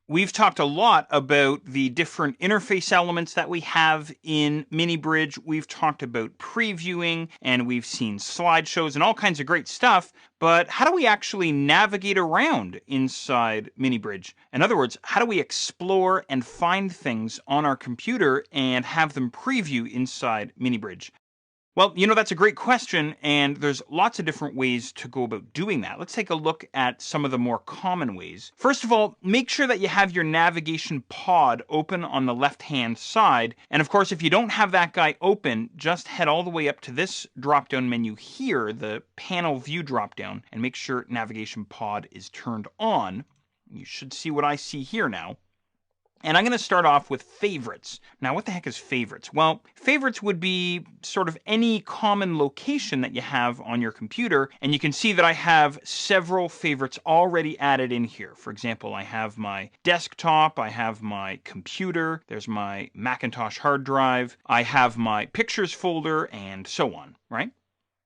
We've talked a lot about the different interface elements that we have in MiniBridge. We've talked about previewing and we've seen slideshows and all kinds of great stuff. But how do we actually navigate around inside MiniBridge? In other words, how do we explore and find things on our computer and have them preview inside MiniBridge? Well, that's a great question, and there's lots of different ways to go about doing that. Let's take a look at some of the more common ways. First of all, make sure that you have your navigation pod open on the left-hand side. And of course, if you don't have that guy open, just head all the way up to this drop-down menu here, the panel view drop-down, and make sure navigation pod is turned on. You should see what I see here now. And I'm going to start off with favorites. Now, what the heck is favorites? Well, favorites would be sort of any common location that you have on your computer. And you can see that I have several favorites already added in here. For example, I have my desktop, I have my computer, there's my Macintosh hard drive, I have my pictures folder, and so on, right?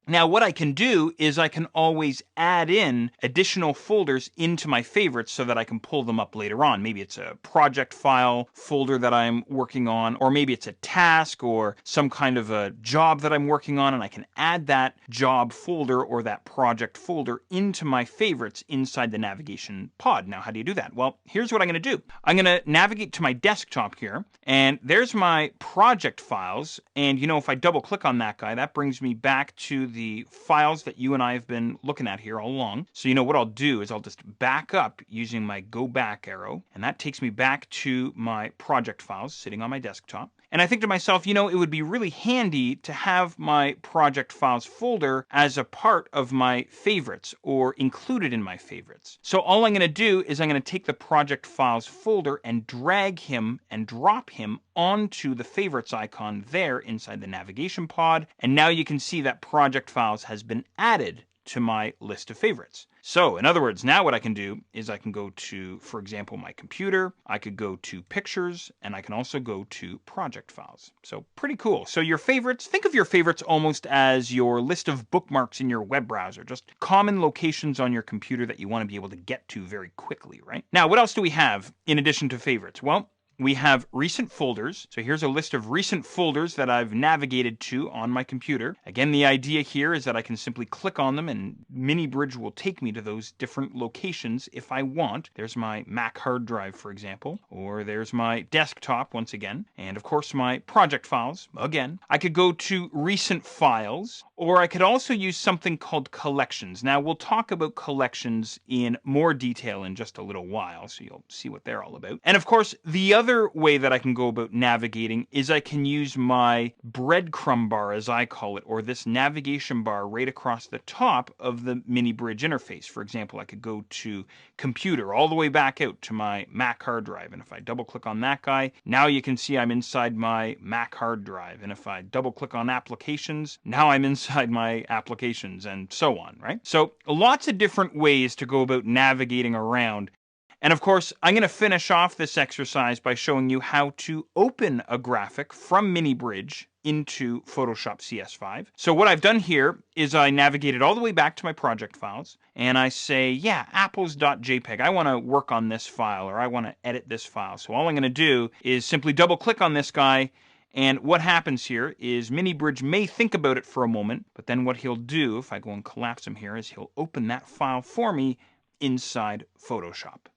Now, what I can do is I can always add in additional folders into my favorites so that I can pull them up later on. Maybe it's a project file folder that I'm working on, or maybe it's a task or some kind of a job that I'm working on, and I can add that job folder or that project folder into my favorites inside the navigation pod. Now, how do you do that? Well, here's what I'm going to do. I'm going to navigate to my desktop here, and there's my project files. And if I double click on that guy, that brings me back to the files that you and I have been looking at here all along. So what I'll do is I'll just back up using my go back arrow, and that takes me back to my project files sitting on my desktop. And I think to myself, it would be really handy to have my project files folder as a part of my favorites or included in my favorites. So all I'm going to do is I'm going to take the project files folder and drag him and drop him onto the favorites icon there inside the navigation pod. And now you can see that project files has been added to my list of favorites. So in other words, now what I can do is I can go to, for example, my computer, I could go to pictures, and I can also go to project files. So pretty cool. So your favorites, think of your favorites almost as your list of bookmarks in your web browser, just common locations on your computer that you want to be able to get to very quickly, right? Now, what else do we have in addition to favorites? Well, we have recent folders. So here's a list of recent folders that I've navigated to on my computer. Again, the idea here is that I can simply click on them and MiniBridge will take me to those different locations if I want. There's my Mac hard drive, for example, or there's my desktop once again, and of course my project files again. I could go to recent files, or I could also use something called collections. Now we'll talk about collections in more detail in just a little while, so you'll see what they're all about. And of course, the other way that I can go about navigating is I can use my breadcrumb bar, as I call it, or this navigation bar right across the top of the MiniBridge interface. For example, I could go to computer all the way back out to my Mac hard drive. And if I double click on that guy, now you can see I'm inside my Mac hard drive. And if I double click on applications, now I'm inside my applications, and so on, right? So lots of different ways to go about navigating around. And of course, I'm going to finish off this exercise by showing you how to open a graphic from MiniBridge into Photoshop CS5. So what I've done here is I navigated all the way back to my project files, and I say, yeah, apples.jpg. I want to work on this file, or I want to edit this file. So all I'm going to do is simply double click on this guy, and what happens here is MiniBridge may think about it for a moment, but then what he'll do, if I go and collapse him here, is he'll open that file for me inside Photoshop.